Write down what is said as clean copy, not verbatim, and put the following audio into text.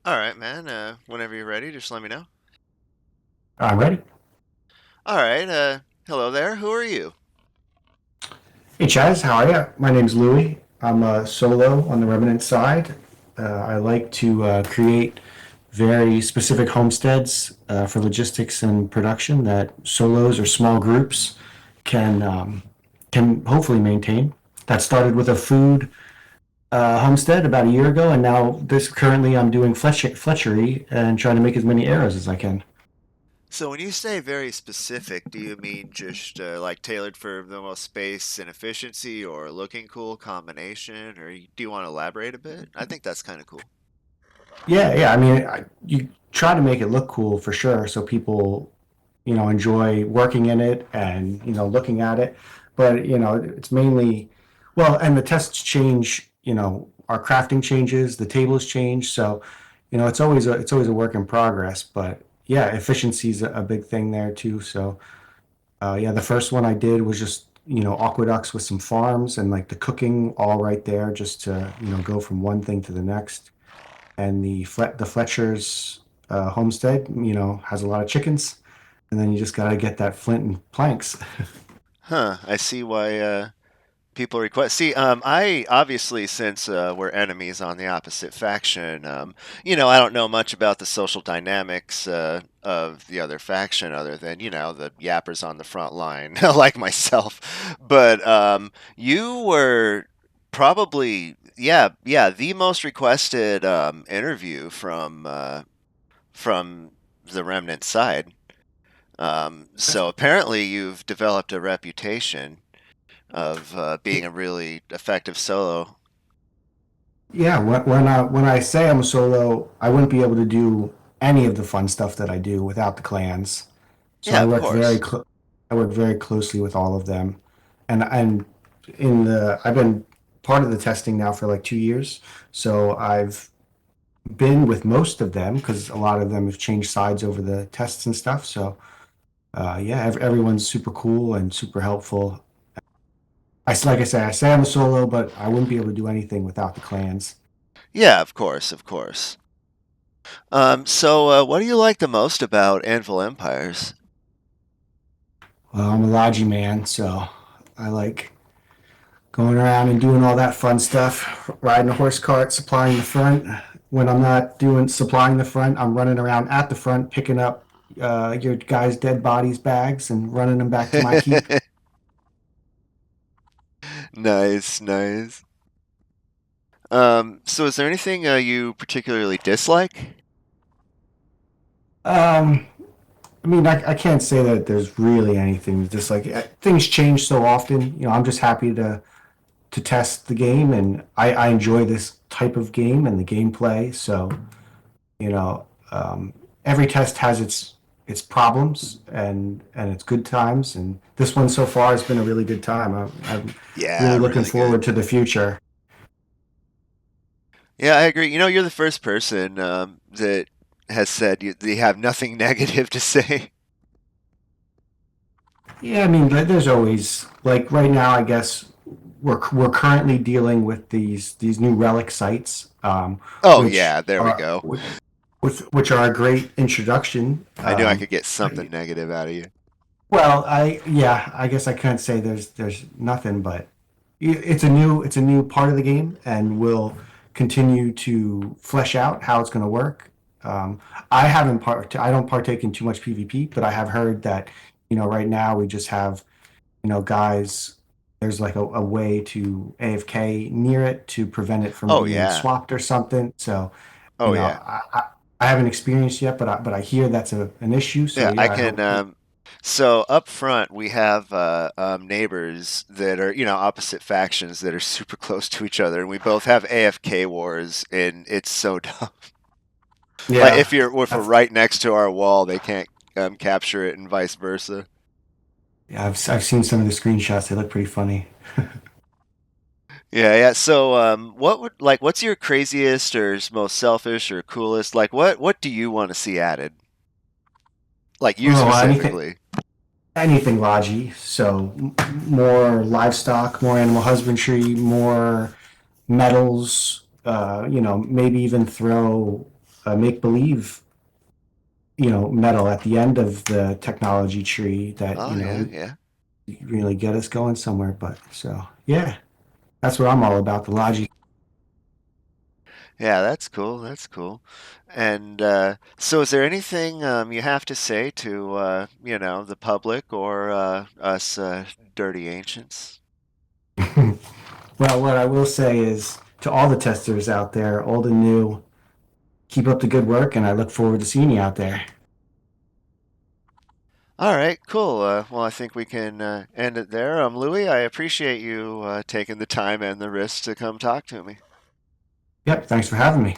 All right, man. Whenever you're ready, just let me know. I'm ready. All right. Hello there. Who are you? Hey Chaz, how are you? My name's Lewi. I'm a solo on the remnant side. I like to create very specific homesteads for logistics and production that solos or small groups can can hopefully maintain. That started with a food homestead about a year ago, and now this currently I'm doing fletchery and trying to make as many arrows as I can. So, when you say very specific, do you mean just like tailored for the most space and efficiency, or looking cool combination, or do you want to elaborate a bit? I think that's kind of cool. Yeah. I mean, you try to make it look cool for sure, so people enjoy working in it and looking at it. But it's mainly well, and the tests change. Our crafting changes, the tables change, so it's always a work in progress. But yeah, efficiency is a big thing there too. So yeah, the first one I did was just aqueducts with some farms and like the cooking all right there, just to go from one thing to the next. And the Fletcher's homestead, has a lot of chickens, and then you just gotta get that flint and planks. Huh. I see why people request. See, I obviously, since we're enemies on the opposite faction, I don't know much about the social dynamics of the other faction other than, the yappers on the front line, like myself. But you were probably, yeah, the most requested interview from the Remnant side. So apparently you've developed a reputation of being a really effective solo. Yeah, when I say I'm a solo, I wouldn't be able to do any of the fun stuff that I do without the clans. So Yeah, of course. I work very closely with all of them, and in the I've been part of the testing now for like 2 years, so I've been with most of them because a lot of them have changed sides over the tests and stuff. So yeah, everyone's super cool and super helpful. Like I say I'm a solo, but I wouldn't be able to do anything without the clans. Yeah, of course, of course. So what do you like the most about Anvil Empires? Well, I'm a Logi man, so I like going around and doing all that fun stuff, riding a horse cart, supplying the front. When I'm not doing supplying the front, I'm running around at the front, picking up your guys' dead bodies bags and running them back to my keep. Nice, nice. So is there anything you particularly dislike? Um, I mean, I can't say that there's really anything. Just like things change so often. I'm just happy to test the game, and I enjoy this type of game and the gameplay. So you know, every test has its problems and its good times, and this one so far has been a really good time. I'm Yeah, really looking really good. forward to the future. Yeah, I agree. You're the first person that has said they have nothing negative to say. Yeah, I mean, there's always like right now. I guess we're currently dealing with these new relic sites, Oh which yeah, there we are go. which are a great introduction. I knew I could get something negative out of you. Well, I guess I can't say there's nothing, but it's a new part of the game, and we'll continue to flesh out how it's going to work. Um, I don't partake in too much PvP, but I have heard that right now we just have guys. There's like a way to AFK near it to prevent it from Oh being yeah. swapped or something. So Oh yeah. I haven't experienced yet, but I hear that's an issue. So Yeah, I yeah, I can. hope. So up front, we have neighbors that are, opposite factions that are super close to each other, and we both have AFK wars, and it's so dumb. Like Yeah, if we're that's right next to our wall, they can't capture it, and vice versa. yeah. I've seen some of the screenshots. They look pretty funny. Yeah, yeah. So, what's your craziest or most selfish or coolest? Like, what do you want to see added? Like you Oh, specifically. anything Logi. So more livestock, more animal husbandry, more metals. Maybe even throw. a make believe, metal at the end of the technology tree that, Oh yeah, yeah. really get us going somewhere. But so, yeah, that's what I'm all about. The logic. Yeah, that's cool. That's cool. And so, is there anything you have to say to the public or us dirty ancients? Well, what I will say is to all the testers out there, old and new, keep up the good work, and I look forward to seeing you out there. All right, cool. Well, I think we can end it there. Louis, I appreciate you taking the time and the risk to come talk to me. Yep, thanks for having me.